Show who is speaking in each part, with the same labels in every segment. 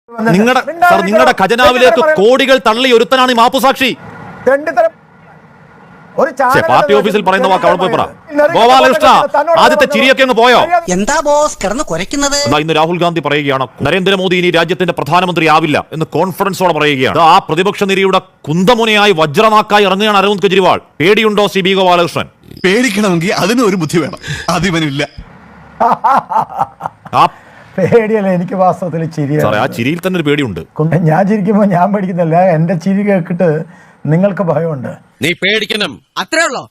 Speaker 1: നിങ്ങളുടെ ഖജനാവിലേക്ക് കോടികൾ തള്ളി ഒരുത്തനാണ് ഈ മാപ്പുസാക്ഷി. പാർട്ടി ഓഫീസിൽ പറയുന്ന വാക്ക് അവിടെ പോയി പറ. ഗോപാലകൃഷ്ണ, ആദ്യത്തെ ചിരിയൊക്കെ അങ്ങ് പോയോ?
Speaker 2: എന്താ ബോസ് കിടന്ന് കുരയ്ക്കുന്നത്?
Speaker 1: ഇന്ന് രാഹുൽ ഗാന്ധി പറയുകയാണ് നരേന്ദ്രമോദി ഇനി രാജ്യത്തിന്റെ പ്രധാനമന്ത്രി ആവില്ല എന്ന് കോൺഫിഡൻസോടെ പറയുകയാണ്. ആ പ്രതിപക്ഷ നിരയുടെ കുന്തമുനയായി വജ്രനാക്കായി ഇറങ്ങുകയാണ് അരവിന്ദ് കെജ്രിവാൾ. പേടിയുണ്ടോ സി ബി ഗോപാലകൃഷ്ണൻ?
Speaker 3: പേടിക്കണമെങ്കിൽ അതിന് ഒരു ബുദ്ധി വേണം, അതിവനില്ല.
Speaker 4: പേടിയല്ല, എനിക്ക് വാസ്തവത്തിൽ ചിരിയാണ്.
Speaker 1: ആ ചിരിയിൽ തന്നെ ഒരു പേടിയുണ്ട്.
Speaker 4: ഞാൻ ചിരിക്കുമ്പോൾ ഞാൻ പേടിക്കുന്നില്ല, എന്റെ ചിരി കേട്ടിട്ട് നിങ്ങൾക്ക് ഭയമുണ്ട്.
Speaker 5: നീ പേടിക്കണം,
Speaker 2: അത്രേ ഉള്ളോ?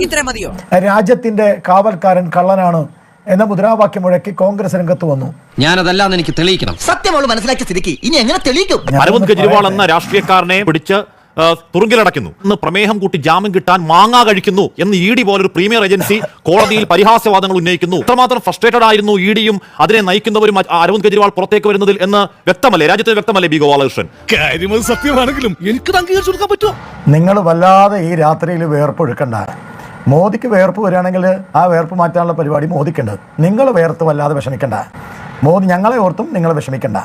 Speaker 2: ഇത്ര മതിയോ?
Speaker 4: രാജ്യത്തിന്റെ കാവൽക്കാരൻ കള്ളനാണ് എന്ന മുദ്രാവാക്യം മുഴക്കി കോൺഗ്രസ് രംഗത്ത് വന്നു.
Speaker 5: ഞാനതല്ലാന്ന് എനിക്ക് തെളിയിക്കണം.
Speaker 2: സത്യമോള് മനസ്സിലാക്കിയ സ്ഥിതിക്ക് ഇനി എങ്ങനെ തെളിയിക്കും?
Speaker 1: അരവിന്ദ് കെജ്രിവാൾ എന്ന രാഷ്ട്രീയക്കാരനെ പിടിച്ച് തുറുങ്കിലടയ്ക്കുന്നു, ഇന്ന് പ്രമേഹം കൂട്ടി ജാമ്യം കിട്ടാൻ മാങ്ങ കഴിക്കുന്നു എന്ന് ഇ ഡി പോലൊരു പ്രീമിയർ ഏജൻസി കോടതിയിൽ പരിഹാസ്യവാദങ്ങൾ ഉന്നയിക്കുന്നു. ഇത്രമാത്രം ഫ്രസ്ട്രേറ്റഡ് ആയിരുന്നു ഇ ഡിയും അതിനെ നയിക്കുന്നവരും അരവിന്ദ് കെജ്രിവാൾ പുറത്തേക്ക് വരുന്നതിൽ എന്ന് വ്യക്തമല്ലേ? രാജ്യത്തിന് വ്യക്തമല്ലേ ബി ഗോപാലകൃഷ്ണൻ?
Speaker 3: കാര്യം സത്യമാണെങ്കിലും എനിക്ക് അംഗീകരിച്ചു കൊടുക്കാൻ പറ്റുമോ?
Speaker 4: നിങ്ങൾ വല്ലാതെ ഈ രാത്രിയിൽ വേർപ്പൊഴുക്കണ്ട. മോദിക്ക് വേർപ്പ് വരികയാണെങ്കിൽ ആ വേർപ്പ് മാറ്റാനുള്ള പരിപാടി മോദിക്കുണ്ട്. നിങ്ങൾ വേർത്ത് വല്ലാതെ വിഷമിക്കണ്ട. മോദി ഞങ്ങളെ ഓർത്തും നിങ്ങൾ വിഷമിക്കണ്ട.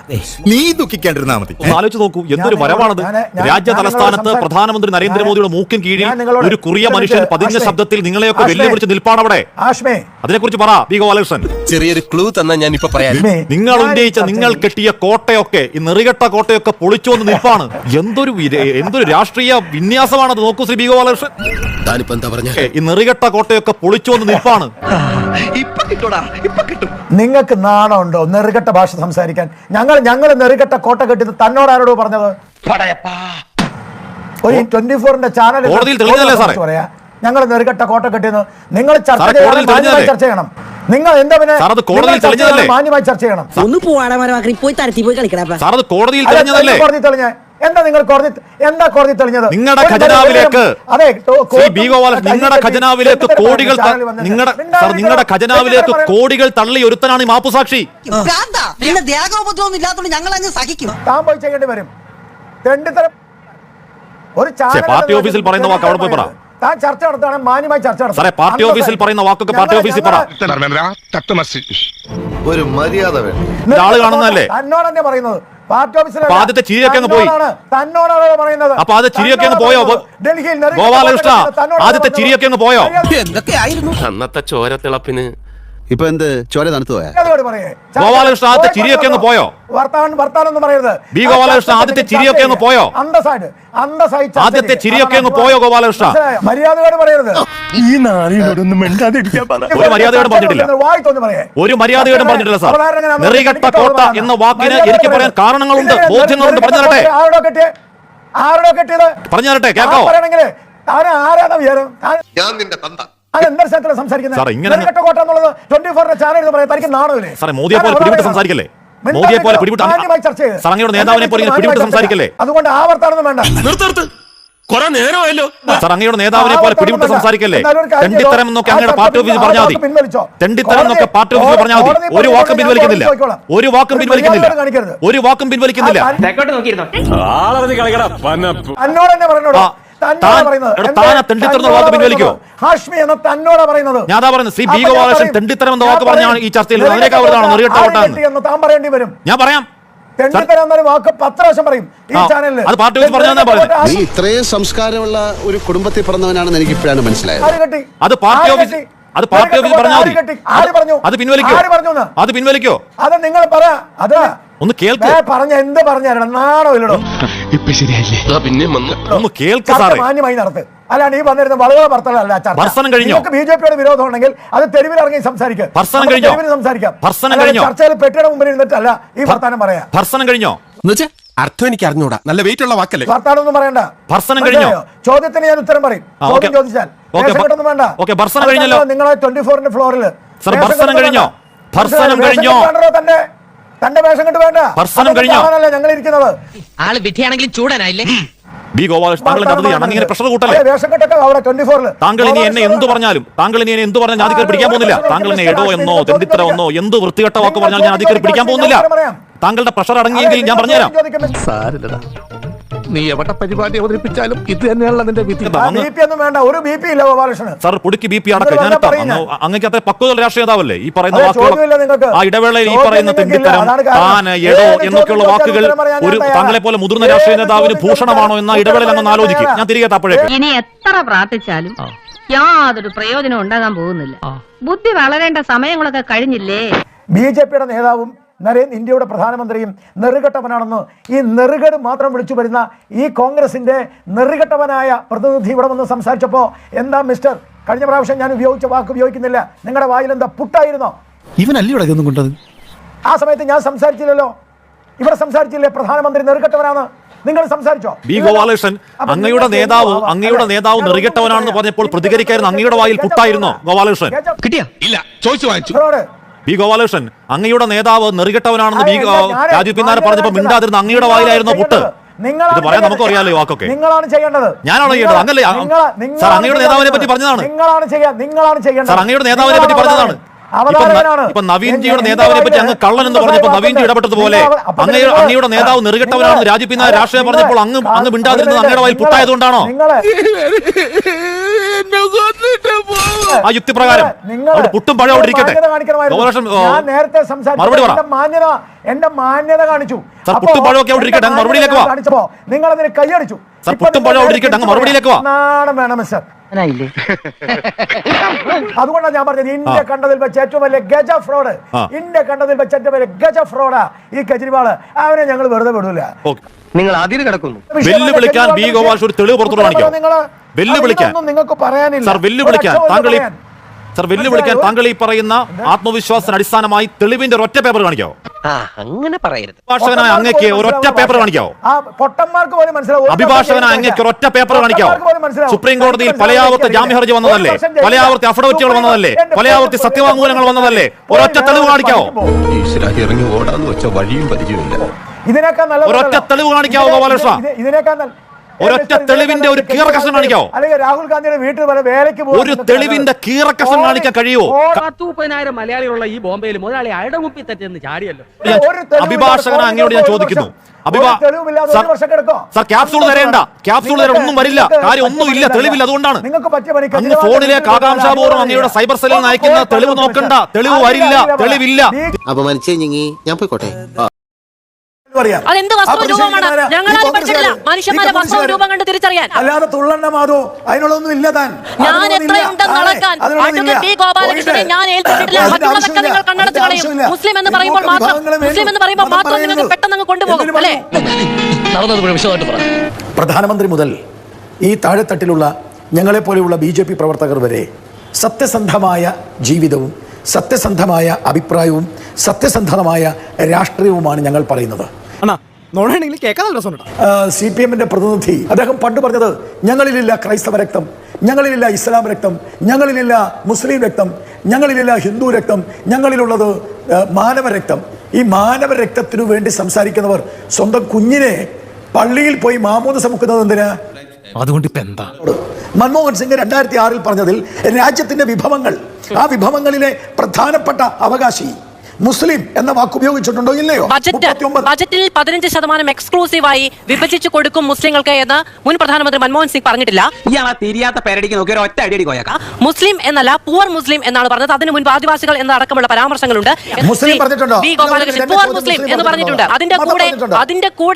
Speaker 3: നീ ദുഃഖിക്കാണ്ടിരുന്നാ മതി.
Speaker 1: ആലോചിച്ച് നോക്കൂ, എന്തൊരു വരവാണത്. രാജ്യ തലസ്ഥാനത്ത് പ്രധാനമന്ത്രി നരേന്ദ്രമോദിയുടെ മൂക്കിൻ കീഴിൽ ഒരു കുറിയ മനുഷ്യൻ പതിഞ്ഞ ശബ്ദത്തിൽ നിങ്ങളെയൊക്കെ വെല്ലുവിളിച്ച് നിൽപ്പാണ് അവിടെ. അതിനെക്കുറിച്ച് പറ ബി ഗോപാലകൃഷ്ണൻ.
Speaker 5: ചെറിയൊരു ക്ലൂ തന്നാ ഞാൻ ഇപ്പൊ പറയാം.
Speaker 1: നിങ്ങൾ ഉന്നയിച്ച, നിങ്ങൾ കെട്ടിയ കോട്ടയൊക്കെ, ഈ നെറികെട്ട കോട്ടയൊക്കെ പൊളിച്ചു വന്ന് നിൽപ്പാണ്. എന്തൊരു രാഷ്ട്രീയ വിന്യാസമാണത്. നോക്കൂ ശ്രീ ബി ഗോപാലകൃഷ്ണൻ, ഈ നെറികെട്ട കോട്ടയൊക്കെ പൊളിച്ചു വന്ന് നിൽപ്പാണ്.
Speaker 4: നിങ്ങൾക്ക് നാണമുണ്ടോ നെറുകെട്ട ഭാഷ സംസാരിക്കാൻ? ഞങ്ങൾ നെറുകെട്ട കോട്ട കെട്ടിയത് തന്നോട് ആരോടോ പറഞ്ഞത്? ഒരു 24-ന്റെ ചാനൽ പറയാ ഞങ്ങൾ നെറുകെട്ട കോട്ട കെട്ടിയെന്ന്. നിങ്ങൾ ചർച്ച ചെയ്യണം. നിങ്ങൾ എന്താ പിന്നെ മാന്യമായി ചർച്ച ചെയ്യണം.
Speaker 2: ഒന്ന് പോവാടമാരെ പോയി തരത്തി പോയി കളിക്കടാ.
Speaker 4: കോടതി തെളിഞ്ഞ എന്താ? നിങ്ങൾ എന്താ കോടതി തെളിഞ്ഞത്?
Speaker 1: നിങ്ങളുടെ ഖജനാവിലേക്ക്, നിങ്ങളുടെ ഖജനാവിലേക്ക് കോടികൾ, നിങ്ങളുടെ ഖജനാവിലേക്ക് കോടികൾ തള്ളി ഒരുത്തനാണ് ഈ മാപ്പുസാക്ഷി.
Speaker 2: ദേഹോപദ്രവം ഇല്ലാത്തതുകൊണ്ട് ഞങ്ങൾ അങ്ങ് സഹിക്കും.
Speaker 4: താൻ പോയി ചെയ്യേണ്ടി വരും. തെണ്ടിത്തരം. ഒരു
Speaker 1: പാർട്ടി ഓഫീസിൽ പറയുന്ന വാക്ക് അവിടെ പോയി പറ.
Speaker 4: താൻ ചർച്ച നടത്താണ്, മാന്യമായി ചർച്ച നടത്താം.
Speaker 1: പാർട്ടി ഓഫീസിൽ പറയുന്ന വാക്കൊക്കെ പാർട്ടി ഓഫീസിൽ പറ.
Speaker 3: ഒരു മര്യാദ
Speaker 1: ആള് കാണുന്നതല്ലേ?
Speaker 4: തന്നോട് തന്നെ പറയുന്നത്. പാർട്ടി ഓഫീസിൽ
Speaker 1: ആദ്യത്തെ ചിരിയൊക്കെ അങ്ങ് പോയി.
Speaker 4: തന്നോടാണ് പറയുന്നത്.
Speaker 1: അപ്പൊ അത് ചിരിയൊക്കെ അങ്ങ് പോയോ ഗോപാലകൃഷ്ണ? ആദ്യത്തെ ചിരിയൊക്കെ അങ്ങ് പോയോ?
Speaker 2: എന്തൊക്കെയായിരുന്നു
Speaker 5: അന്നത്തെ ചോരത്തിളപ്പിന്
Speaker 3: ഇപ്പൊ എന്ത് ചോര തണുത്തു പോയാ?
Speaker 1: ഗോപാലകൃഷ്ണ, ആദ്യത്തെ ചിരിയൊക്കെ അങ്ങ് പോയോ?
Speaker 4: വർത്താനൊന്നും പറയരുത്.
Speaker 1: ബി ഗോപാലകൃഷ്ണ, ആദ്യത്തെ ചിരിയൊക്കെ അങ്ങ് പോയോ? ആദ്യത്തെ ചിരിയൊക്കെ അങ്ങ് പോയോ ഗോപാലകൃഷ്ണ?
Speaker 4: മര്യാദയോട് പറയരുത്.
Speaker 3: ഈ നാളിനോടൊന്നും മിണ്ടാതിരിക്കാൻ
Speaker 1: ഒരു മര്യാദയോടും പറഞ്ഞിട്ടില്ല. ഒരു മര്യാദയോടും പറഞ്ഞിട്ടില്ല സാർ. നെറികെട്ട കോട്ട എന്ന വാക്കിന് എനിക്ക് പറയാൻ കാരണങ്ങളുണ്ട്, ബോധ്യങ്ങളുണ്ട്. പറഞ്ഞു തരട്ടെ, പറഞ്ഞു തരട്ടെ, കേൾക്കോ?
Speaker 6: ഞാൻ നിന്റെ തന്ത.
Speaker 1: മോദിയെ പോലെ പിടിവിട്ട് സംസാരിക്കല്ലേ? മോദിയെ പോലെ പിടിവിട്ട് അങ്ങയുടെ നേതാവിനെ പോലെ പിടിവിട്ട് സംസാരിക്കല്ലേ?
Speaker 4: അതുകൊണ്ട് ആവർത്തനം വേണ്ട.
Speaker 1: സാർ, അങ്ങയുടെ നേതാവിനെ പോലെ പിടിവിട്ട് സംസാരിക്കല്ലേ? തെണ്ടിത്തരം എന്നൊക്കെ അങ്ങയുടെ പാർട്ടി ഓഫീസിൽ പറഞ്ഞാൽ മതി. തെണ്ടിത്തരം എന്നൊക്കെ പാർട്ടി ഓഫീസിൽ പറഞ്ഞാൽ മതി. ഒരു വാക്കും പിൻവലിക്കുന്നില്ല. ഒരു വാക്കും പിൻവലിക്കുന്നില്ല. ഒരു വാക്കും പിൻവലിക്കുന്നില്ല. ഞാൻ പറയുന്നത് സി ബി ഗോപാലകൃഷ്ണൻ തെണ്ടിത്തരം എന്ന വാക്ക് പറഞ്ഞാണ് ഈ ചർച്ചയിൽ. ഞാൻ പറയാം. അത് പാർട്ടി ഓഫീസ് പറഞ്ഞാൽ
Speaker 3: നീ ഇത്രയും സംസ്കാരമുള്ള ഒരു കുടുംബത്തിൽ പിറന്നവനാണെന്ന് എനിക്ക് ഇപ്പോഴാണ് മനസ്സിലായത്.
Speaker 1: അത് പാർട്ടി ഓഫീസ് പറഞ്ഞാൽ മതി. അത് പിൻവലിക്കോ? അത് പിൻവലിക്കോ?
Speaker 4: അത് നിങ്ങൾ പറ. അത്
Speaker 1: ഒന്ന് കേൾക്കോ?
Speaker 4: പറഞ്ഞ എന്ത് പറഞ്ഞാലോ നാണോ ഇല്ലടോ?
Speaker 3: ഇപ്പൊ ശരിയല്ലേ?
Speaker 5: പിന്നെ
Speaker 1: ഒന്ന് കേൾക്ക സാറേ.
Speaker 4: മാന്യമായി നടത്ത്. അല്ലാണ്ട് ഈ വന്നിരുന്ന വളരെ ഭർത്തലല്ല.
Speaker 1: ഭർസനം കഴിഞ്ഞോ?
Speaker 4: ബിജെപിയുടെ വിരോധം ഉണ്ടെങ്കിൽ അത് തെരുവിൽ ഇറങ്ങി സംസാരിക്കാം.
Speaker 1: ഭർസനം കഴിഞ്ഞോ?
Speaker 4: സംസാരിക്കാം.
Speaker 1: ഭർസനം കഴിഞ്ഞോ?
Speaker 4: ചർച്ചയിൽ പെട്ടിയുടെ മുമ്പിൽ ഇരുന്നിട്ടല്ല ഈ വർത്താനം പറയാം.
Speaker 1: ഭർസനം കഴിഞ്ഞോ?
Speaker 5: അർത്ഥം എനിക്ക് അറിഞ്ഞൂടാ. നല്ല വെയിറ്റ് ഉള്ള വാക്കല്ലേ?
Speaker 4: വർത്താനം ഒന്നും പറയണ്ട.
Speaker 1: ഭർസനം കഴിഞ്ഞോ?
Speaker 4: ചോദ്യത്തിന് ഞാൻ ഉത്തരം പറയും. ചോദ്യം ചോദിച്ചാൽ വേണ്ട.
Speaker 1: ഭർസനം കഴിഞ്ഞല്ലോ.
Speaker 4: നിങ്ങളെ 24-ന്റെ ഫ്ലോറിൽ
Speaker 1: ഭർസനം കഴിഞ്ഞോ? ഭർസനം കഴിഞ്ഞോ?
Speaker 4: തന്റെ വേഷം കെട്ട് വേണ്ട.
Speaker 1: ഭർസനം കഴിഞ്ഞോ?
Speaker 4: ഞങ്ങൾ ഇരിക്കുന്നത്
Speaker 2: ആള് വിധിയാണെങ്കിലും ചൂടനായില്ലേ?
Speaker 1: ബി ഗോപാലകൃഷ്ണൻ, താങ്കളുടെ അതിഥിയാണ്. അങ്ങനെ പ്രഷർ കൂട്ടല്ലേ? താങ്കൾ ഇനി എന്നെ എന്ത് പറഞ്ഞാലും ഞാൻ അധികം പിടിക്കാൻ പോകുന്നില്ല. താങ്കൾ എന്നെ എടോ എന്നോ തെണ്ടിത്തരം എന്നോ എന്ത് വൃത്തികെട്ട വാക്ക് പറഞ്ഞാൽ ഞാൻ അധികം പിടിക്കാൻ പോകുന്നില്ല. താങ്കളുടെ പ്രഷർ അടങ്ങിയെങ്കിൽ ഞാൻ പറഞ്ഞുതരാം.
Speaker 6: നീ എവിടെ പരിപാടി അവതരിപ്പിച്ചാലും ഇത് തന്നെയാണല്ലോ നിന്റെ വിധി.
Speaker 4: BP ഒന്നും വേണ്ട, ഒരു BP ഇല്ല ഗോപാലകൃഷ്ണൻ.
Speaker 1: സാർ പുടുക്കി BP അടക്കം
Speaker 4: നിങ്ങൾ
Speaker 1: ഞാനിപ്പോ
Speaker 4: പറഞ്ഞ
Speaker 1: അങ്ങക്ക് അത്ര പക്വത രാഷ്ട്രീയ നേതാവല്ലേ ഈ പറയുന്ന
Speaker 4: അതെ,
Speaker 1: വാക്കുകൾ
Speaker 4: ചോദ്യമില്ല നിങ്ങൾക്ക്.
Speaker 1: ആ ഇടവേളയിൽ ഈ
Speaker 4: ചോദ്യം
Speaker 1: പറയുന്ന
Speaker 4: നിങ്ങൾക്കില്ല.
Speaker 1: തെണ്ടിത്തരം
Speaker 4: അതാണ് കാരണം.
Speaker 1: താൻ എടോ
Speaker 4: ഏത്
Speaker 1: എന്നൊക്കെയുള്ള
Speaker 4: ചോദ്യം
Speaker 1: വാക്കുകൾ
Speaker 4: ചോദിച്ചാലും പറയാൻ
Speaker 1: ഒരു
Speaker 4: ഞാൻ തയ്യാറാ.
Speaker 1: താങ്കളെ പോലെ മുതിർന്ന രാഷ്ട്രീയ
Speaker 4: ഏത്
Speaker 1: നേതാവിന്
Speaker 4: ചോദ്യം
Speaker 1: ഭൂഷണമാണോ എന്ന
Speaker 4: ചോദിച്ചാലും
Speaker 1: ഇടവേളയിൽ അങ്ങ്
Speaker 4: പറയാൻ
Speaker 1: ആലോചിക്കും.
Speaker 4: തയ്യാറാ.
Speaker 1: ഞാൻ തിരികെ എത്താപ്പോഴേക്ക്
Speaker 7: ഇനി എത്ര പ്രാർത്ഥിച്ചാലും യാതൊരു പ്രയോജനം ഉണ്ടാകാൻ പോകുന്നില്ല. ബുദ്ധി വളരേണ്ട സമയങ്ങളൊക്കെ കഴിഞ്ഞില്ലേ?
Speaker 4: BJPയുടെ നേതാവും ഇന്ത്യയുടെ പ്രധാനമന്ത്രിയും നെറുകെട്ടവനാണെന്ന് ഈ നെറുകേട് മാത്രം വിളിച്ചു വരുന്ന ഈ കോൺഗ്രസിന്റെ നെറുകെട്ടവനായ പ്രതിനിധി ഇവിടെ വന്ന് സംസാരിച്ചപ്പോൾ എന്താ മിസ്റ്റർ, കഴിഞ്ഞ പ്രാവശ്യം ഞാൻ ഉപയോഗിച്ച വാക്ക് ഉപയോഗിക്കുന്നില്ല, നിങ്ങളുടെ വായിൽ എന്താ പുട്ടായിരുന്നോ?
Speaker 6: ഇവനല്ലേ ഇതൊന്നും കൊണ്ടത്?
Speaker 4: ആ സമയത്ത് ഞാൻ സംസാരിച്ചില്ലല്ലോ, ഇവിടെ സംസാരിച്ചില്ലേ പ്രധാനമന്ത്രി നെറുകെട്ടവനാണ്? നിങ്ങൾ സംസാരിച്ചോ?
Speaker 1: ബി ഗോപാലകൃഷ്ണൻ അങ്ങയുടെ നേതാവ് നെറുകെട്ടവനാണെന്ന് പറഞ്ഞപ്പോൾ പ്രതികരിക്കായിരുന്നു അങ്ങയുടെ വായിൽ പുട്ടായിരുന്നോ ഗോപാലകൃഷ്ണൻ?
Speaker 5: കിട്ടിയാ? ഇല്ല, ചോദിച്ചു വാങ്ങിച്ചു.
Speaker 1: ബി ഗോപാലകൃഷ്ണൻ അങ്ങയുടെ നേതാവ് നെറുകെട്ടവനാണെന്ന് രാജീവ് പിന്നാലെ പറഞ്ഞപ്പോൾ മിണ്ടാതിരുന്ന അങ്ങയുടെ വായിലായിരുന്നോ പുട്ട്? ഇത് പറയാൻ നമുക്ക് അറിയാലോ ഈ വാക്കൊക്കെ.
Speaker 4: നിങ്ങളാണ് ചെയ്യേണ്ടത്.
Speaker 1: ഞാനാണോ ചെയ്യേണ്ടത്? അങ്ങല്ലേ സാർ അങ്ങയുടെ നേതാവിനെ പറ്റി പറഞ്ഞതാണ്.
Speaker 4: നിങ്ങളാണ് ചെയ്യേണ്ടത്.
Speaker 1: സാർ അങ്ങയുടെ നേതാവിനെ പറ്റി പറഞ്ഞതാണ്. ഇപ്പൊ നവീൻജിയുടെ നേതാവിനെ പറ്റി അങ്ങ് കള്ളൻ എന്ന് പറഞ്ഞപ്പോ നവീൻജി ഇടപെട്ടതുപോലെ അങ്ങയുടെ നേതാവ് നെറുകെട്ടവനാണെന്ന് രാജീവ് പിന്നാലെ രാഷ്ട്രീയം പറഞ്ഞപ്പോൾ അങ്ങ് മിണ്ടാതിരുന്നത് അങ്ങയുടെ വായിൽ പുട്ടായതുകൊണ്ടാണോ? ആ യുക്തിപ്രകാരം പുട്ടും പഴം അവിടെ ഇരിക്കട്ടെ.
Speaker 4: നേരത്തെ
Speaker 1: മറുപടി പറ.
Speaker 4: എന്റെ മാന്യത കാണിച്ചു.
Speaker 1: സാർ പുട്ടും പഴമൊക്കെ അവിടെ ഇരിക്കട്ടെ, അങ്ങ് മറുപടിയിലേക്ക് വാ.
Speaker 4: നിങ്ങൾ അതിന് കൈയടിച്ചു.
Speaker 1: സാർ പുട്ടും പഴം അവിടെ ഇരിക്കട്ടെ, അങ്ങ് മറുപടിയിലേക്ക് വാ.
Speaker 4: നാണം വേണം സർ. അതുകൊണ്ടാണ് ഞാൻ പറഞ്ഞത് ഇന്ത്യ കണ്ടതിൽ വെച്ച് ഏറ്റവും വലിയ ഗജ ഫ്രോഡ്, ഇന്ത്യ കണ്ടതിൽ വെച്ച് ഏറ്റവും വലിയ ഗജ ഫ്രോഡാ ഈ കെജ്രിവാള്. അവനെ ഞങ്ങൾ വെറുതെ വിടൂല.
Speaker 5: നിങ്ങൾ അതിന് കിടക്കുന്നു.
Speaker 1: വെല്ലുവിളിക്കാൻ ബി ഗോപാൽ ഒരു തെളിവ് പുറത്തു കാണിക്കാം. വെല്ലുവിളിക്കാൻ
Speaker 4: നിങ്ങൾക്ക് പറയാനില്ല.
Speaker 1: സാർ വെല്ലുവിളിക്കാൻ താങ്കൾ ഈ പറയുന്ന ആത്മവിശ്വാസത്തിന് അടിസ്ഥാനമായി തെളിവിന്റെ ഒരൊറ്റ പേപ്പർ കാണിക്കാവോ?
Speaker 5: അങ്ങനെ പറയരുത്.
Speaker 1: അഭിഭാഷകനായ അങ്ങേക്ക് ഒരൊറ്റ പേപ്പർ കാണിക്കാവോ?
Speaker 4: പൊട്ടന്മാർക്ക് മനസ്സിലാവും.
Speaker 1: അഭിഭാഷകനായ അങ്ങേക്ക് ഒരൊറ്റ പേപ്പർ കാണിക്കാവോ? സുപ്രീം കോടതിയിൽ പലയാവർത്തി ജാമ്യ ഹർജി വന്നതല്ലേ, പലയാവർത്തി അഫിഡവിറ്റുകൾ വന്നതല്ലേ, പലയാവർത്തി സത്യവാങ്മൂലങ്ങൾ വന്നതല്ലേ? ഒരൊറ്റ തെളിവ് കാണിക്കാവോ?
Speaker 5: ഇറങ്ങി ഓടാന്ന് വെച്ച വഴിയും പരിചയമില്ല.
Speaker 4: ഇതിനേക്കാൾ നല്ല
Speaker 1: ഒരൊറ്റ തെളിവ് കാണിക്കാവോ ഗോപാലകൃഷ്ണ?
Speaker 4: ഇതിനേക്കാൾ
Speaker 1: ഒരൊറ്റ തെളിവിന്റെ ഒരു കീറക്കഷ്ണം കാണിക്കാവോ?
Speaker 4: അല്ലെങ്കിൽ രാഹുൽ ഗാന്ധിയുടെ വീട്ടിൽ വരെ വേലയ്ക്ക്
Speaker 1: ഒരു തെളിവിന്റെ കീറക്കഷ്ണം കാണിക്കാൻ കഴിയുമോ?
Speaker 8: 10,000 മലയാളികളുള്ള ഈ ബോംബെയിൽ മുതലാളി അയുടെ മുപ്പിൽ തെറ്റെന്ന് ചാടിയല്ലോ.
Speaker 1: അഭിഭാഷകൻ അങ്ങയോട് ഞാൻ ചോദിക്കുന്നു, സാർ ക്യാപ്സൂൾ തരേണ്ട, ഒന്നും വരില്ല, കാര്യം ഒന്നുമില്ല, തെളിവില്ല. അതുകൊണ്ടാണ് അങ്ങ് ഫോണിലേക്ക് ആകാംക്ഷാപൂർവ്വം അങ്ങയുടെ സൈബർ സെല്ലിൽ അയക്കുന്ന തെളിവ് നോക്കണ്ട, തെളിവ് വരില്ല, തെളിവില്ല.
Speaker 3: അപമാനിച്ചേ ഞങ്ങി ഞാൻ പോയിക്കോട്ടെ.
Speaker 7: അതെന്ത് വസ്തുരൂപമാണ്? ഞങ്ങളാരും പഠിച്ചിട്ടില്ല മനുഷ്യന്മാരെ വസ്തുരൂപം കണ്ട് തിരിച്ചറിയാൻ.
Speaker 4: അല്ലാതെ തുള്ളണ്ട മാധു, അതിനുള്ളതൊന്നും ഇല്ല. താൻ
Speaker 7: ഞാൻ എത്രയുണ്ടെന്ന് അളക്കാൻ അഡ്വക്കേറ്റ് ബി ഗോപാലകൃഷ്ണനെ ഞാൻ ഏൽപ്പിച്ചിട്ടില്ല. മറ്റുള്ളതൊക്കെ നിങ്ങൾ കണ്ണടച്ച് കളയും. മുസ്ലിം എന്ന് പറയുമ്പോൾ മാത്രം നിങ്ങൾക്ക് പെട്ടെന്ന് കൊണ്ടുപോകും അല്ലേ?
Speaker 4: പ്രധാനമന്ത്രി മുതൽ ഈ താഴെത്തട്ടിലുള്ള ഞങ്ങളെപ്പോലെയുള്ള BJP പ്രവർത്തകർ വരെ സത്യസന്ധമായ ജീവിതവും സത്യസന്ധമായ അഭിപ്രായവും സത്യസന്ധമായ രാഷ്ട്രീയവുമാണ് ഞങ്ങൾ പറയുന്നത്. CPM-ന്റെ പ്രതിനിധി അദ്ദേഹം പണ്ട് പറഞ്ഞത്, ഞങ്ങളിലില്ല ക്രൈസ്തവ രക്തം, ഞങ്ങളിലില്ല ഇസ്ലാം രക്തം, ഞങ്ങളിലില്ല മുസ്ലിം രക്തം, ഞങ്ങളിലില്ല ഹിന്ദു രക്തം, ഞങ്ങളിലുള്ളത് മാനവരക്തം. ഈ മാനവരക്തത്തിനു വേണ്ടി സംസാരിക്കുന്നവർ സ്വന്തം കുഞ്ഞിനെ പള്ളിയിൽ പോയി മാമോദിസ മുക്കുന്നത് എന്തിനാ?
Speaker 6: അതുകൊണ്ട് ഇപ്പൊ എന്താ?
Speaker 4: മൻമോഹൻ സിംഗ് 2006 പറഞ്ഞതിൽ രാജ്യത്തിന്റെ വിഭവങ്ങൾ, ആ വിഭവങ്ങളിലെ പ്രധാനപ്പെട്ട അവകാശി മുസ്ലിം എന്ന വാക്ക് ഉപയോഗിച്ചിട്ടുണ്ടോ ഇല്ലയോ?
Speaker 7: ബജറ്റിൽ 15% എക്സ്ക്ലൂസീവായി വിഭജിച്ചു കൊടുക്കും മുസ്ലിങ്ങൾക്ക് എന്ന് മുൻ പ്രധാനമന്ത്രി മൻമോഹൻ സിംഗ് പറഞ്ഞിട്ടില്ല.
Speaker 8: തിരിയാത്ത പേരടിക്ക് നോക്കി ഒരു ഒറ്റ അടി കോയാക്കാം.
Speaker 7: മുസ്ലിം എന്നല്ല, പൂവർ മുസ്ലിം എന്നാണ് പറഞ്ഞത്. അതിന് മുൻപ് ആദിവാസികൾ എന്നടക്കമുള്ള പരാമർശങ്ങളുണ്ട്. ബി ഗോപാലകൃഷ്ണൻ പൂവർ മുസ്ലിം എന്ന് പറഞ്ഞിട്ടുണ്ട്. അതിന്റെ കൂടെ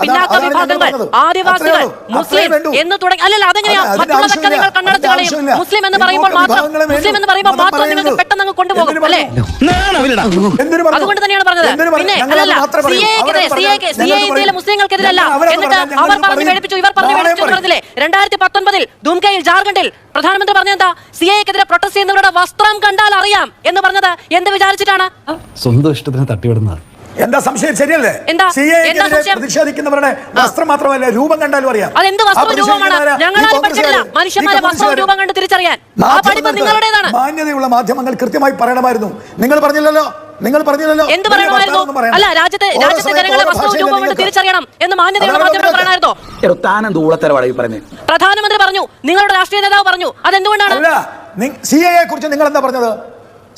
Speaker 7: പിന്നാക്ക വിഭാഗങ്ങൾ, ആദിവാസികൾ, മുസ്ലിം എന്ന് തുടങ്ങി. അല്ലല്ല, അതെങ്ങനെയാ? മറ്റുള്ളതൊക്കെ നിങ്ങൾ കണ്ണടച്ച് കളയും. മുസ്ലിം എന്ന് പറയുമ്പോൾ മാത്രം നിങ്ങൾക്ക് പെട്ടെന്ന് കൊണ്ടുപോകും അല്ലേ? അതുകൊണ്ട് തന്നെയാണ് പറഞ്ഞത്. പിന്നെ അല്ലല്ല, ഇന്ത്യയിലെ മുസ്ലിങ്ങൾക്കെതിരല്ല എന്നിട്ട് അവർ പറഞ്ഞു മേടിപ്പിച്ചു, ഇവർ പറഞ്ഞു മേടിപ്പിച്ചു എന്ന് പറഞ്ഞില്ലേ? 2019 ദുംകയിൽ, ജാർഖണ്ഡിൽ പ്രധാനമന്ത്രി പറഞ്ഞെന്താ? CAA-ക്കെതിരെ പ്രൊട്ടസ്റ്റ് ചെയ്യുന്നവരുടെ വസ്ത്രം കണ്ടാൽ അറിയാം എന്ന് പറഞ്ഞത് എന്ത് വിചാരിച്ചിട്ടാണ്?
Speaker 6: സ്വന്തം ഇഷ്ടത്തിന് തട്ടിവിടുന്നത്.
Speaker 4: എന്താ സംശയം? ശരിയല്ലേ? പ്രതിഷേധിക്കുന്നവരുടെ വസ്ത്രം മാത്രമല്ല, രൂപം കണ്ടാലും അറിയാം.
Speaker 7: അതെന്ത് വസ്ത്രരൂപമാണ്? ഞങ്ങളാരും പഠിച്ചിട്ടില്ല മനുഷ്യന്മാരെ വസ്ത്രരൂപം കണ്ട് തിരിച്ചറിയാൻ. ആ പഠിപ്പ് നിങ്ങളുടേതാണ്.
Speaker 4: മാന്യതയുള്ള മാധ്യമങ്ങൾ കൃത്യമായി പറയണമായിരുന്നു. നിങ്ങൾ പറഞ്ഞില്ലല്ലോ.
Speaker 7: എന്ത് പറയണമായിരുന്നു? അല്ല, രാജ്യത്തെ ജനങ്ങളെ വസ്ത്രരൂപം കൊണ്ട് തിരിച്ചറിയണം എന്ന് മാന്യതയുള്ള മാധ്യമങ്ങൾ പറയണമായിരുന്നോ? പ്രധാനമന്ത്രി പറഞ്ഞു, നിങ്ങളുടെ രാഷ്ട്രീയ നേതാവ് പറഞ്ഞു. അതെന്തുകൊണ്ടാണ്?
Speaker 4: CAA കുറിച്ച് നിങ്ങൾ എന്താ പറഞ്ഞത്?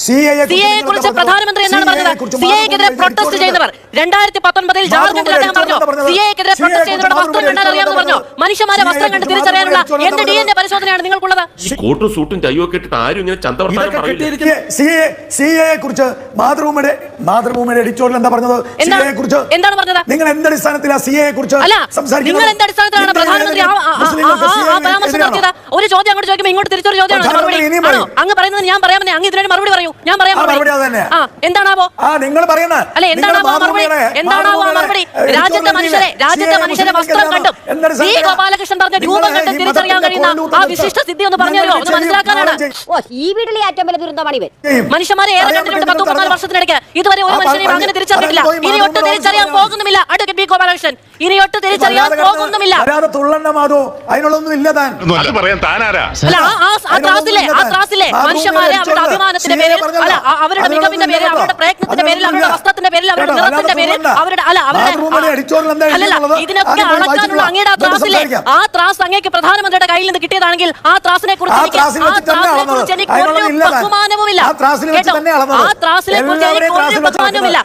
Speaker 7: സിഎയെ കുറിച്ച് പ്രധാനമന്ത്രി എന്നാണ് പറഞ്ഞത്. സിഎക്കെതിരെ പ്രൊട്ടസ്റ്റ് ചെയ്യുന്നവർ 2019 ജാർഖണ്ഡിൽ അദ്ദേഹം പറഞ്ഞു സിഎക്കെതിരെ പ്രൊട്ടസ്റ്റ് ചെയ്യുന്നവരുടെ വസ്ത്രം കണ്ടാൽ അറിയാമെന്ന് പറഞ്ഞു. മനുഷ്യന്മാരെ വസ്ത്രം കണ്ട് തിരിച്ചറിയാനുള്ള എന്ത് DNA പരിശോധനയാണ് നിങ്ങൾക്കുള്ളത്?
Speaker 9: കോട്ടും സൂട്ടും ടൈയൊക്കെ ഇട്ടിട്ട് ആരും ഇങ്ങനെ ചന്തവർത്താനം പറയില്ല.
Speaker 4: സിഎയെ കുറിച്ച് മാതൃഭൂമിയുടെ എഡിറ്റോറിയൽ എന്താ പറഞ്ഞത്? സിഎയെ കുറിച്ച്
Speaker 7: എന്താണ് പറഞ്ഞത്?
Speaker 4: നിങ്ങൾ എന്ത് അടിസ്ഥാനത്തിലാണ് സിഎയെ കുറിച്ച്
Speaker 7: നിങ്ങൾ എന്ത് അടിസ്ഥാനത്തിലാണ് പ്രധാനമന്ത്രി ആ പരാമർശം നടത്തിയത്? ഒരു ചോദ്യം അങ്ങോട്ട് ചോദിക്കുമ്പോൾ ഇങ്ങോട്ട് തിരിച്ചൊരു ചോദ്യമാണ് മറുപടി. അങ്ങ് പറയുന്നത് ഞാൻ പറയാമെന്നേ, അങ്ങ് ഇതിനു മറുപടി പറയൂ. ഞാൻ പറയാം എന്താണാവോ
Speaker 4: നിങ്ങൾ പറയുന്നത്?
Speaker 7: അല്ല എന്താണാവോ മറുപടി? എന്താണാവോ മറുപടി? രാജ്യത്തെ മനുഷ്യരെ വസ്ത്രം കണ്ടും വി ഗോപാലകൃഷ്ണൻ പറഞ്ഞ രൂപം കണ്ടും തിരിച്ചറിയാൻ കഴിയുന്ന ആ വിശിഷ്ട സിദ്ധി ഒന്ന് പറഞ്ഞു തരുമോ? ഒന്ന് മനസ്സിലാക്കാനാണ്.
Speaker 10: ഈ വീട്ടിലെ ഏറ്റവും വലിയ ദുരന്തമാണ് ഇവൻ.
Speaker 7: മനുഷ്യന്മാരെ ഏറെ കണ്ടിട്ടുണ്ട് 10-14 വർഷത്തിനിടയ്ക്ക്. ഇതുവരെ ഒരു മനുഷ്യനെയും അങ്ങനെ തിരിച്ചറിഞ്ഞിട്ടില്ല. ഇനി ഒട്ടും തിരിച്ചറിയാൻ പോകുന്നുമില്ല അഡ്വക്കേറ്റ് വി ഗോപാലകൃഷ്ണൻ. ഇനി ഒട്ടും തിരിച്ചറിയാൻ പോകുന്നുമില്ല.
Speaker 4: അതിനുള്ളൊന്നും ഇല്ല താൻ.
Speaker 7: അല്ല ആ ത്രാസിലെ മനുഷ്യന്മാരെ അവരുടെ അഭിമാനത്തിന്റെ പേരിൽ, അല്ല അവരുടെ മികവിന്റെ പേരിൽ, അവരുടെ പ്രയത്നത്തിന്റെ പേരിൽ, അവരുടെ വസ്ത്രത്തിന്റെ പേരിൽ, അവരുടെ നിറത്തിന്റെ പേരിൽ, അവരുടെ ഇതിനൊക്കെ അളക്കാനുള്ള അങ്ങയുടെ ആ ത്രാസ് അങ്ങേക്ക് പ്രധാനമന്ത്രിയുടെ കയ്യിൽ നിന്ന് കിട്ടിയതാണെങ്കിൽ ആ ത്രാസിനെ കുറിച്ച് എനിക്ക് ഒരു ബഹുമാനവുമില്ല. ആ ത്രാസിനെ കുറിച്ച് എനിക്ക് ഒരു ബഹുമാനവുമില്ല.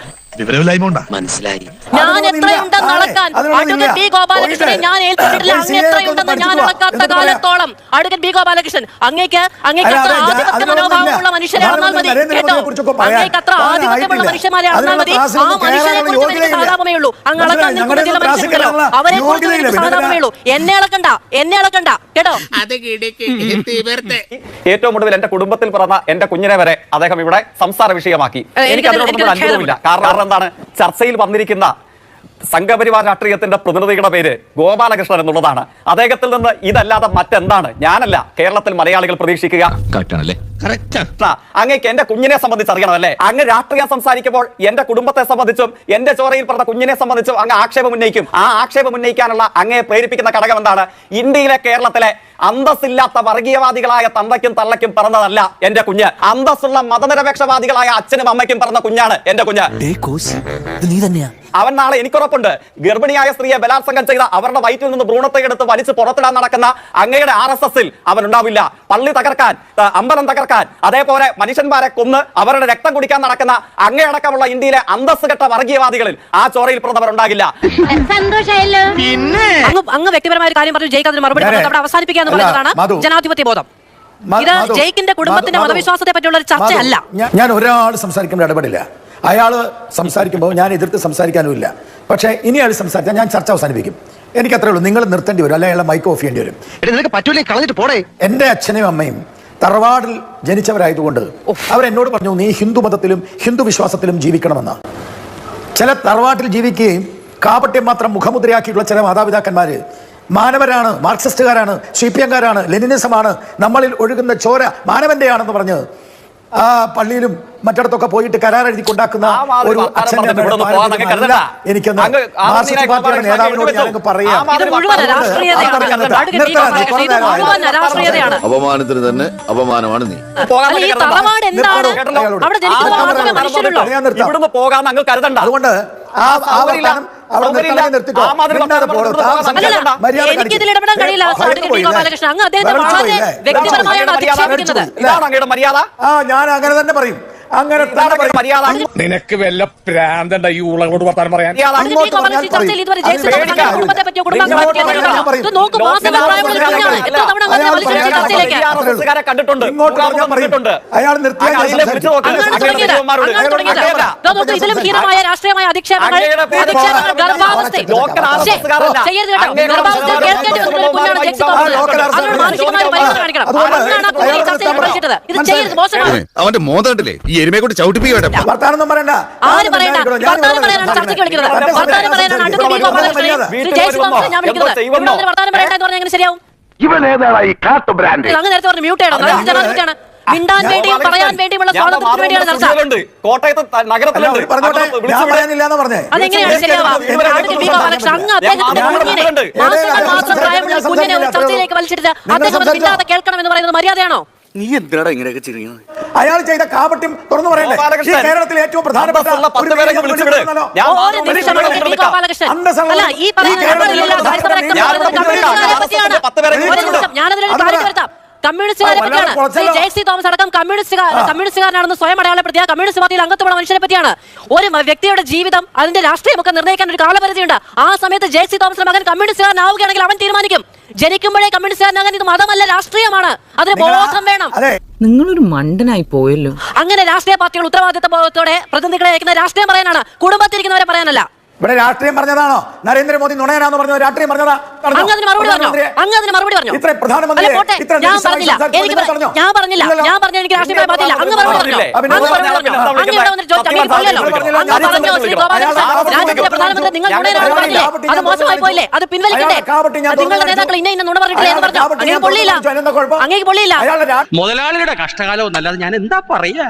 Speaker 6: മനസ്സിലായി.
Speaker 7: ഞാൻ എത്രയുണ്ടെന്ന് അളക്കാൻ അഡ്വക്കേറ്റ് ബി ഗോപാലകൃഷ്ണനെ ഞാൻ ഏൽപ്പിച്ചിട്ടില്ല. അങ്ങ് എത്രയുണ്ടെന്ന് ഞാൻ അളക്കാത്ത കാലത്തോളം അഡ്വക്കേറ്റ് ബി ഗോപാലകൃഷ്ണൻ അങ്ങേക്ക് അത്ര ആധിപത്യ മനോഭാവമുള്ള മനുഷ്യരെ അളന്നാൽ മതി കേട്ടോ. അങ്ങേക്ക് അത്ര ആധിപത്യമുള്ള മനുഷ്യന്മാരെ അളന്നാൽ മതി. ആ മനുഷ്യരെ കുറിച്ച് എനിക്ക് സഹതാപമേ ഉള്ളൂ. അങ്ങ് അളക്കാൻ നിൽക്കുന്ന ചില മനുഷ്യരുണ്ടല്ലോ, അവരെ കുറിച്ച് എനിക്ക് സഹതാപമേ ഉള്ളൂ. എന്നെ അളക്കണ്ട കേട്ടോ.
Speaker 11: ഏറ്റവും ഒടുവിൽ എന്റെ കുടുംബത്തിൽ പിറന്ന എന്റെ കുഞ്ഞിനെ വരെ അദ്ദേഹം ഇവിടെ സംസാര വിഷയമാക്കി. എനിക്ക് അതിനോടൊന്നും അനുഭവമില്ല. കാരണം എന്താണ്? ചർച്ചയിൽ വന്നിരിക്കുന്ന സംഘപരിവാർ രാഷ്ട്രീയത്തിന്റെ പ്രതിനിധിയുടെ പേര് ഗോപാലകൃഷ്ണൻ എന്നുള്ളതാണ്. അദ്ദേഹത്തിൽ നിന്ന് ഇതല്ലാതെ മറ്റെന്താണ്? ഞാനല്ല, കേരളത്തിൽ മലയാളികൾ പ്രതീക്ഷിക്കുക. അങ്ങേക്ക് എന്റെ കുഞ്ഞിനെ സംബന്ധിച്ച് അറിയണമല്ലേ? അങ്ങ് രാഷ്ട്രീയം സംസാരിക്കുമ്പോൾ എന്റെ കുടുംബത്തെ സംബന്ധിച്ചും എന്റെ ചോരയിൽ പറഞ്ഞ കുഞ്ഞിനെ സംബന്ധിച്ചും അങ്ങ് ആക്ഷേപം ഉന്നയിക്കും. ആ ആക്ഷേപം ഉന്നയിക്കാനുള്ള അങ്ങയെ പ്രേരിപ്പിക്കുന്ന ഘടകം എന്താണ്? ഇന്ത്യയിലെ കേരളത്തിലെ അന്തസ്സില്ലാത്ത വർഗീയവാദികളായ തന്തയ്ക്കും തള്ളയ്ക്കും പറഞ്ഞതല്ല എന്റെ കുഞ്ഞ്. അന്തസ്സുള്ള മതനിരപേക്ഷവാദികളായ അച്ഛനും അമ്മയ്ക്കും പറഞ്ഞ കുഞ്ഞാണ് എന്റെ കുഞ്ഞ്. അവൻ നാളെ എനിക്കുറപ്പുണ്ട് ഗർഭിണിയായ സ്ത്രീയെ ബലാത്സംഗം ചെയ്ത അവരുടെ വയറ്റിൽ നിന്ന് ഭ്രൂണത്തെ എടുത്ത് വലിച്ച് പുറത്തിടാൻ നടക്കുന്ന അങ്ങയുടെ RSSൽ അവൻ ഉണ്ടാവില്ല. പള്ളി തകർക്കാൻ, അമ്പലം തകർക്കാൻ, അതേപോലെ മനുഷ്യന്മാരെ കൊന്ന് അവരുടെ രക്തം കുടിക്കാൻ നടക്കുന്ന അങ്ങയടക്കമുള്ള ഇന്ത്യയിലെ അന്തസ് കെട്ട വർഗീയവാദികളിൽ ആ ചോരയിൽ പിറന്നവർ ഉണ്ടാകില്ല.
Speaker 7: അങ്ങ് വ്യക്തിപരമായ ഒരു കാര്യം പറഞ്ഞു ജയിക്ക് അതിന് മറുപടി അവിടെ അവസാനിപ്പിക്കാന്ന് പറയുന്നതാണ് ജനാധിപത്യ ബോധം. ഇത് ജയിക്കിന്റെ കുടുംബത്തിന്റെ മതവിശ്വാസത്തെ പറ്റിയുള്ള ഒരു ചർച്ചയല്ല.
Speaker 4: ഞാൻ ഒരാൾ സംസാരിക്കുമ്പോൾ ഇടപെടില്ല. അയാൾ സംസാരിക്കുമ്പോൾ ഞാൻ എതിർത്ത് സംസാരിക്കാനുമില്ല. പക്ഷേ ഇനി അയാൾ സംസാരിച്ചാൽ ഞാൻ ചർച്ച അവസാനിപ്പിക്കും. എനിക്കത്രേ ഉള്ളൂ. നിങ്ങൾ നിർത്തേണ്ടി വരും, അല്ലെ അയാളെ മൈക്ക് ഓഫ് ചെയ്യേണ്ടി വരും. എൻ്റെ അച്ഛനും അമ്മയും തറവാടിൽ ജനിച്ചവരായതുകൊണ്ട് അവരെന്നോട് പറഞ്ഞു നീ ഹിന്ദു മതത്തിലും ഹിന്ദു വിശ്വാസത്തിലും ജീവിക്കണമെന്ന്. ചില തറവാട്ടിൽ ജീവിക്കുകയും കാപട്യം മാത്രം മുഖമുദ്രയാക്കിയിട്ടുള്ള ചില മാതാപിതാക്കന്മാർ മാനവരാണ്, മാർക്സിസ്റ്റുകാരാണ്, CPM-കാരാണ്, ലെനിനിസമാണ്, നമ്മളിൽ ഒഴുകുന്ന ചോര മാനവന്റെയാണെന്ന് പറഞ്ഞ് ആ പള്ളിയിലും മറ്റിടത്തൊക്കെ പോയിട്ട് കരാർ എഴുതി കൊണ്ടാക്കുന്ന ഒരു അച്ഛൻ്റെ എനിക്ക് മാർക്സിസ്റ്റ് പാർട്ടിയുടെ നേതാവിനോട് ഞാനങ്ങ് പറയാം.
Speaker 3: അപമാനത്തിന് തന്നെ അപമാനമാണ് നീ.
Speaker 11: ഇവിടുന്ന് പോകാൻ അങ്ങ് കരുതണ്ട.
Speaker 4: അതുകൊണ്ട്
Speaker 7: എനിക്കിതിൽ ഇടപെടാൻ കഴിയില്ല. അങ്ങ് അദ്ദേഹത്തെ വളരെ വ്യക്തിപരമായാണ് അധിക്ഷേപിക്കുന്നത്.
Speaker 11: ഇതാണ് അങ്ങയുടെ മര്യാദ.
Speaker 4: ഞാൻ അങ്ങനെ തന്നെ പറയും. അങ്ങനെ
Speaker 11: മര്യാദ.
Speaker 6: നിനക്ക് വല്ല പ്രാന്തണ്ട ഈ ഉളകളോട് വർത്താനം പറയാൻ.
Speaker 11: കണ്ടിട്ടുണ്ട്.
Speaker 4: അയാൾ
Speaker 7: ഇതിലും ഹീനമായ രാഷ്ട്രീയമായ അധിക്ഷേപങ്ങൾ
Speaker 5: അവന്റെ മോതണ്ടില്ലേ ഈ എരുമയെ കൊണ്ട് ചവിട്ടിപ്പിക്കട്ടെ.
Speaker 4: വർത്താനം പറയണ്ട.
Speaker 7: ആര് പറയണ്ട? വർത്താനം പറയാനാണ് ചർച്ചയ്ക്ക് വിളിക്കുന്നത്. വർത്താനം പറയാനാണ് വർത്താനം പറയണ്ട എന്ന് പറഞ്ഞാൽ എങ്ങനെ ശരിയാവും? അങ്ങ് നേരത്തെ പറഞ്ഞു മ്യൂട്ട് ചെയ്യണം. മിണ്ടാൻ വേണ്ടിയും പറയാൻ വേണ്ടിയുമുള്ള സ്വാതന്ത്ര്യത്തിന് വേണ്ടിയാണ് ചർച്ച.
Speaker 11: കോട്ടയത്ത് നഗരത്തിലുണ്ട്.
Speaker 7: അതെങ്ങനെയാണ് ശരിയാവുക? അങ്ങ് അദ്ദേഹത്തിന്റെ കുഞ്ഞിനെ മാസങ്ങൾ മാത്രം പ്രായമുള്ള കുഞ്ഞിനെ ഒരു ചർച്ചയിലേക്ക് വലിച്ചിട്ട് അദ്ദേഹം മിണ്ടാതെ കേൾക്കണം എന്ന് പറയുന്നത് മര്യാദയാണോ?
Speaker 6: നീ എന്തിനാണ് ഇങ്ങനെയൊക്കെ ചിരിക്കുന്നത്?
Speaker 4: അയാൾ ചെയ്ത കാപട്യം തുറന്നു പറയണ്ടേ? കേരളത്തിലെ ഏറ്റവും പ്രധാനപ്പെട്ട
Speaker 7: ഒരു നിമിഷം ഞാനതിനൊരു കാര്യം വരുത്താം. കമ്മ്യൂണിസ്റ്റുകാരെ പറ്റിയാണ്. ജെ.സി. തോമസ് അടക്കം കമ്മ്യൂണിസ്റ്റുകാരനാണെന്ന് സ്വയം അടയാളപ്പെടുത്തിയ കമ്മ്യൂണിസ്റ്റ് പാർട്ടിയിൽ അംഗത്വമുള്ള മനുഷ്യനെ പറ്റിയാണ്. ഒരു വ്യക്തിയുടെ ജീവിതം അതിന്റെ രാഷ്ട്രീയമൊക്കെ നിർണ്ണയിക്കാൻ ഒരു കാലപരിധിയുണ്ട്. ആ സമയത്ത് ജെ.സി. തോമസിന്റെ മകൻ കമ്മ്യൂണിസ്റ്റുകാരനാവുകയാണെങ്കിൽ അവൻ തീരുമാനിക്കും. ജനിക്കുമ്പോഴേ കമ്മ്യൂണിസ്റ്റുകാരനാകാൻ ഇത് മതമല്ല, രാഷ്ട്രീയമാണ്. അതിന് ബോധം വേണം.
Speaker 10: നിങ്ങളൊരു മണ്ടനായി പോയല്ലോ.
Speaker 7: അങ്ങനെ രാഷ്ട്രീയ പാർട്ടികൾ ഉത്തരവാദിത്ത ബോധത്തോടെ പ്രതിനിധികളെ അയക്കുന്ന രാഷ്ട്രീയം പറയാനാണ്, കുടുംബത്തിരിക്കുന്നവരെ പറയാനല്ല.
Speaker 4: ഇവിടെ രാഷ്ട്രീയം പറഞ്ഞതാണോ? നരേന്ദ്രമോദി നുണയനാന്ന് പറഞ്ഞത് രാഷ്ട്രീയം പറഞ്ഞതാ?
Speaker 7: അങ്ങ് മറുപടി പറഞ്ഞു.
Speaker 4: ഇത്ര പ്രധാനമന്ത്രി
Speaker 7: ഞാൻ പറഞ്ഞില്ല, എനിക്ക് രാഷ്ട്രീയം പറയാൻ പറ്റില്ല. അങ്ങ് മറുപടി പറഞ്ഞു. അങ്ങ് ഇവിടെ വന്നിട്ട് ചമീൽ കൊല്ലല്ലോ. അങ്ങ് പറഞ്ഞു ശ്രീ ഗോപാലകൃഷ്ണൻ രാജ്യത്തിന്റെ പ്രധാനമന്ത്രി നിങ്ങൾ നുണയനാണെന്ന് പറഞ്ഞില്ലേ? അത് മോശമായി പോയില്ലേ? അത് പിൻവലിക്കട്ടെ. നിങ്ങളുടെ നേതാക്കൾ ഇന്ന നുണ പറഞ്ഞിട്ടില്ലേ എന്ന് പറഞ്ഞു. അങ്ങേക്ക് പൊള്ളിയില്ല.
Speaker 8: മുതലാളിയുടെ കഷ്ടകാലം എന്നല്ലാതെ ഞാൻ എന്താ പറയാ?